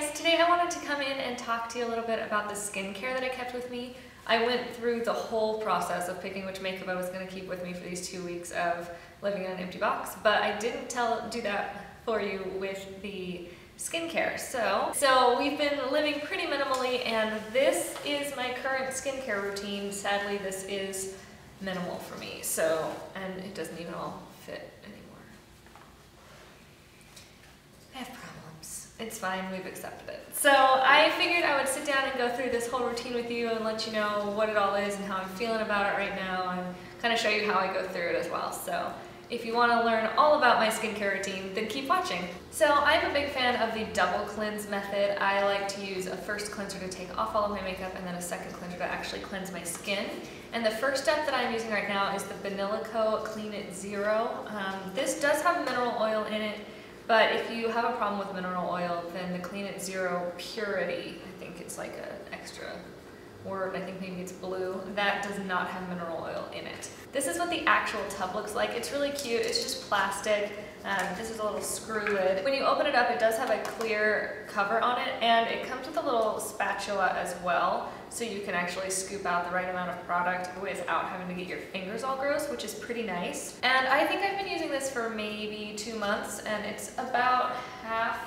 guys, today I wanted to come in and talk to you a little bit about the skincare that I kept with me. I went through the whole process of picking which makeup I was going to keep with me for these 2 weeks of living in an empty box, but I didn't do that for you with the skincare. So we've been living pretty minimally, and this is my current skincare routine. Sadly, this is minimal for me, and it doesn't even all fit anymore. I have problems. It's fine, we've accepted it. So I figured I would sit down and go through this whole routine with you and let you know what it all is and how I'm feeling about it right now, and kind of show you how I go through it as well. So if you want to learn all about my skincare routine, then keep watching. So I'm a big fan of the double cleanse method. I like to use a first cleanser to take off all of my makeup and then a second cleanser to actually cleanse my skin. And the first step that I'm using right now is the Banila Clean It Zero. This does have mineral oil in it, but if you have a problem with mineral oil, then the Clean It Zero Purity, I think it's like an extra word, I think maybe it's blue, that does not have mineral oil in it. This is what the actual tub looks like. It's really cute. It's just plastic. This is a little screw lid. When you open it up, it does have a clear cover on it, and it comes with a little spatula as well, so you can actually scoop out the right amount of product without having to get your fingers all gross, which is pretty nice. And I think I've been using this for maybe 2 months, and it's about half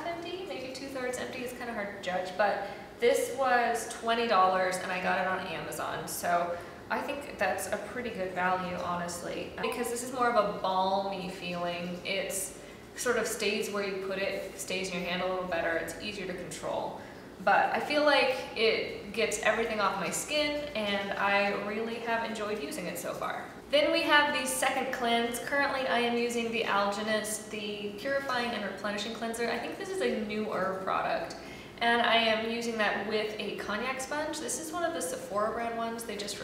empty, maybe 2/3 empty. It's kind of hard to judge, but this was $20 and I got it on Amazon, so I think that's a pretty good value, honestly, because this is more of a balmy feeling. It's sort of stays where you put it, stays in your hand a little better, it's easier to control. But I feel like it gets everything off my skin, and I really have enjoyed using it so far. Then we have the second cleanse. Currently I am using the Algenist, the Purifying and Replenishing cleanser. I think this is a newer product, and I am using that with a Konjac sponge. This is one of the Sephora brand ones. They just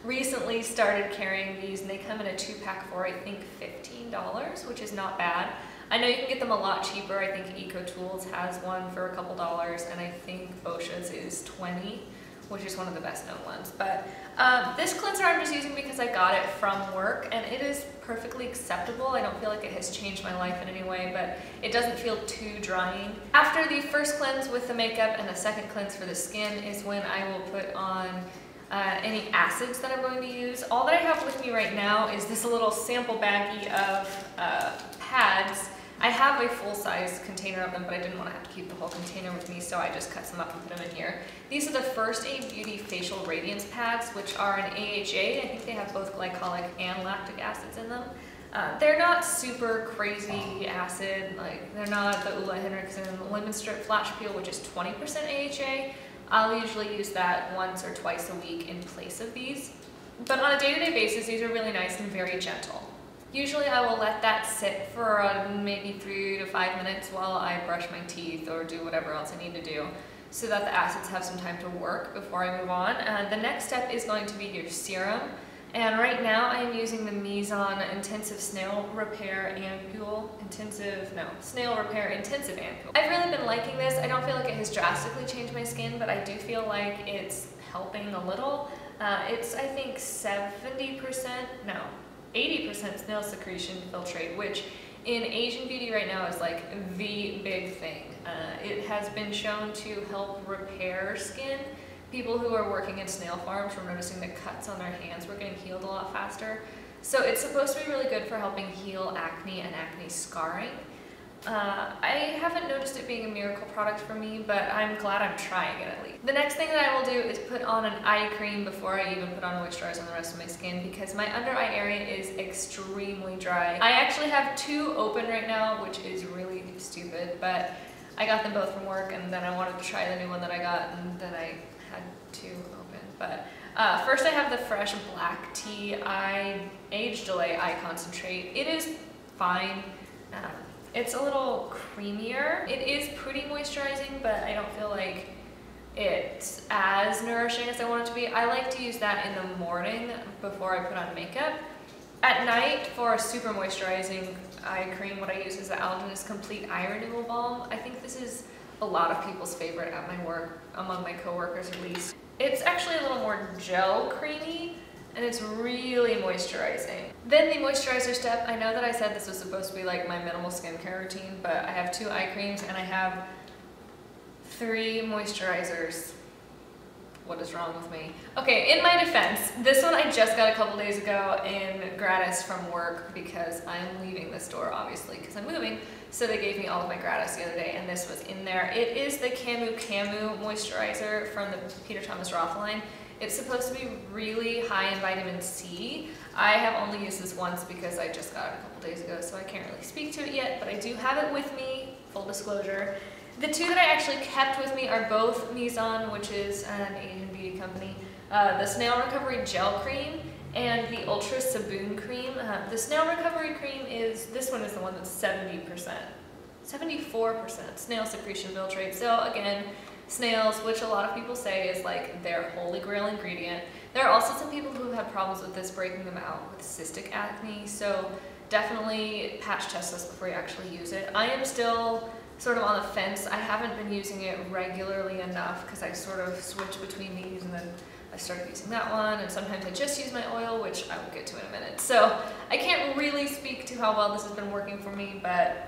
recently started carrying these, and they come in a 2-pack for I think $15, which is not bad. I know you can get them a lot cheaper. I think EcoTools has one for a couple dollars, and I think Bosha's is $20, which is one of the best known ones. But this cleanser I'm just using because I got it from work, and it is perfectly acceptable. I don't feel like it has changed my life in any way, but it doesn't feel too drying. After the first cleanse with the makeup and the second cleanse for the skin is when I will put on any acids that I'm going to use. All that I have with me right now is this little sample baggie of pads. I have a full-size container of them, but I didn't want to have to keep the whole container with me, so I just cut some up and put them in here. These are the First Aid Beauty Facial Radiance Pads, which are an AHA. I think they have both glycolic and lactic acids in them. They're not super crazy acid, like they're not the Ulla Henriksen Lemon Strip Flash Peel, which is 20% AHA. I'll usually use that once or twice a week in place of these. But on a day-to-day basis, these are really nice and very gentle. Usually I will let that sit for maybe 3 to 5 minutes while I brush my teeth or do whatever else I need to do, so that the acids have some time to work before I move on. The next step is going to be your serum. And right now I am using the Mizon Intensive Snail Repair Ampoule. Snail Repair Intensive Ampoule. I've really been liking this. I don't feel like it has drastically changed my skin, but I do feel like it's helping a little. It's, I think, 80% snail secretion filtrate, which in Asian beauty right now is like the big thing. It has been shown to help repair skin. People who are working in snail farms were noticing that cuts on their hands were getting healed a lot faster. So it's supposed to be really good for helping heal acne and acne scarring. I haven't noticed it being a miracle product for me, but I'm glad I'm trying it at least. The next thing that I will do is put on an eye cream before I even put on moisturizer on the rest of my skin, because my under eye area is extremely dry. I actually have 2 open right now, which is really stupid, but I got them both from work, and then I wanted to try the new one that I got, and then I had 2 open. But first I have the Fresh Black Tea Age Delay Eye Concentrate. It is fine. It's a little creamier. It is pretty moisturizing, but I don't feel like it's as nourishing as I want it to be. I like to use that in the morning before I put on makeup. At night, for a super moisturizing eye cream, what I use is the Algenist Complete Eye Renewal Balm. I think this is a lot of people's favorite at my work, among my coworkers at least. It's actually a little more gel creamy, and it's really moisturizing. Then the moisturizer step, I know that I said this was supposed to be like my minimal skincare routine, but I have 2 eye creams and I have 3 moisturizers. What is wrong with me? Okay, in my defense, this one I just got a couple days ago in gratis from work because I'm leaving the store, obviously, because I'm moving. So they gave me all of my gratis the other day, and this was in there. It is the Camu moisturizer from the Peter Thomas Roth line. It's supposed to be really high in vitamin C. I have only used this once because I just got it a couple days ago, so I can't really speak to it yet, but I do have it with me, full disclosure. The 2 that I actually kept with me are both Mizon, which is an Asian beauty company, the Snail Recovery Gel Cream and the Ultra Suborn Cream. The Snail Recovery Cream is, this one is the one that's 70%, 74% snail secretion filtrate. So again, snails, which a lot of people say is like their holy grail ingredient. There are also some people who have had problems with this breaking them out with cystic acne, so definitely patch test this before you actually use it. I am still sort of on the fence. I haven't been using it regularly enough because I sort of switch between these, and then I started using that one, and sometimes I just use my oil, which I will get to in a minute. So I can't really speak to how well this has been working for me, but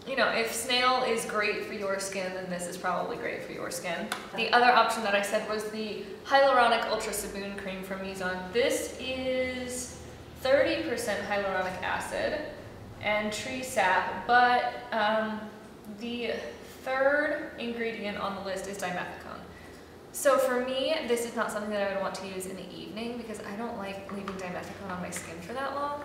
you know, if Snail is great for your skin, then this is probably great for your skin. The other option that I said was the Hyaluronic Ultra Suborn Cream from Mizon. This is 30% hyaluronic acid and tree sap, but the 3rd ingredient on the list is dimethicone. So for me, this is not something that I would want to use in the evening because I don't like leaving dimethicone on my skin for that long.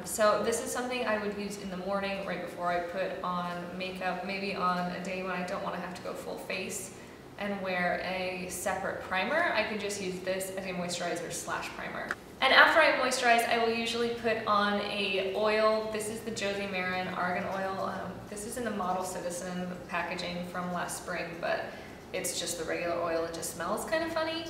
So this is something I would use in the morning right before I put on makeup, maybe on a day when I don't want to have to go full face and wear a separate primer. I could just use this as a moisturizer / primer. And after I moisturize, I will usually put on a oil. This is the Josie Maran Argan oil. This is in the Model Citizen packaging from last spring, but it's just the regular oil. It just smells kind of funny.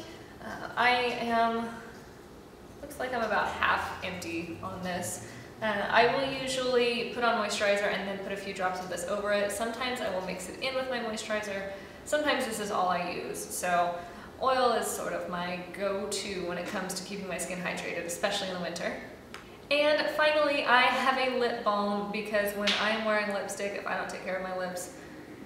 Looks like I'm about half empty on this. I will usually put on moisturizer and then put a few drops of this over it. Sometimes I will mix it in with my moisturizer. Sometimes this is all I use. So oil is sort of my go-to when it comes to keeping my skin hydrated, especially in the winter. And finally, I have a lip balm because when I'm wearing lipstick, if I don't take care of my lips,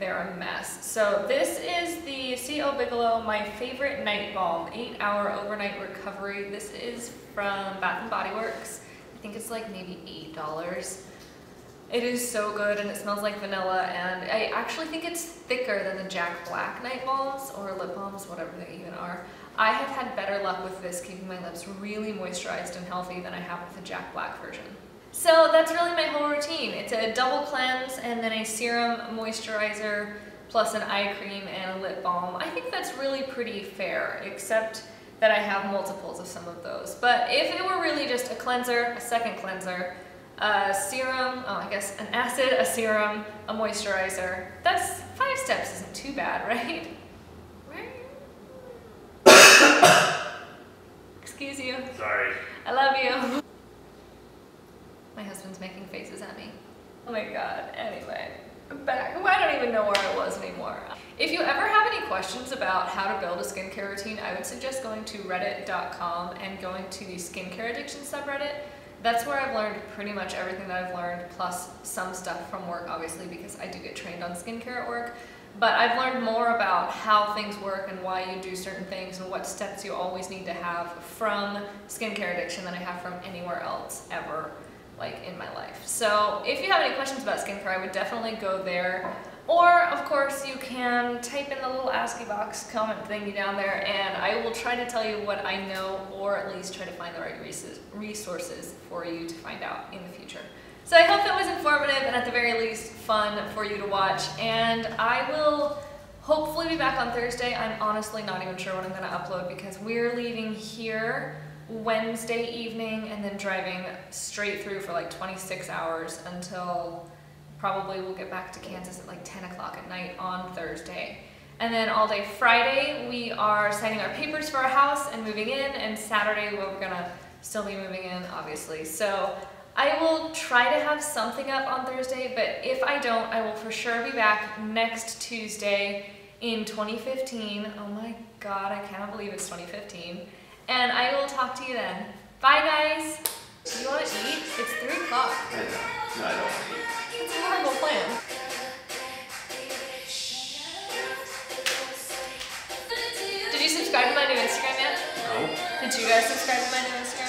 they're a mess. So this is the C.O. Bigelow, my favorite night balm, 8-hour overnight recovery. This is from Bath & Body Works. I think it's like maybe $8. It is so good and it smells like vanilla, and I actually think it's thicker than the Jack Black night balms or lip balms, whatever they even are. I have had better luck with this keeping my lips really moisturized and healthy than I have with the Jack Black version. So that's really my whole routine. It's a double cleanse and then a serum moisturizer plus an eye cream and a lip balm. I think that's really pretty fair, except that I have multiples of some of those. But if it were really just a cleanser, a second cleanser, a serum, I guess an acid, a serum, a moisturizer, that's 5 steps isn't too bad, right? Excuse you. Sorry. I love you. My husband's making faces at me. Oh my god. Anyway, I'm back. I don't even know where I was anymore. If you ever have any questions about how to build a skincare routine, I would suggest going to reddit.com and going to the skincare addiction subreddit. That's where I've learned pretty much everything that I've learned, plus some stuff from work, obviously, because I do get trained on skincare at work. But I've learned more about how things work and why you do certain things and what steps you always need to have from skincare addiction than I have from anywhere else ever, like in my life. So if you have any questions about skincare, I would definitely go there. Or, of course, you can type in the little ASCII box comment thingy down there, and I will try to tell you what I know, or at least try to find the right resources for you to find out in the future. So I hope that was informative and at the very least fun for you to watch, and I will hopefully be back on Thursday. I'm honestly not even sure when I'm going to upload because we're leaving here Wednesday evening and then driving straight through for like 26 hours until probably we'll get back to Kansas at like 10 o'clock at night on Thursday. And then all day Friday we are signing our papers for our house and moving in, and Saturday we're going to still be moving in, obviously. So I will try to have something up on Thursday, but if I don't, I will for sure be back next Tuesday in 2015. Oh my god, I cannot believe it's 2015. And I will talk to you then. Bye, guys. Do you want to eat? It's 3 o'clock. I know. No, I don't want to eat. It's a horrible plan. Did you subscribe to my new Instagram yet? No. Did you guys subscribe to my new Instagram?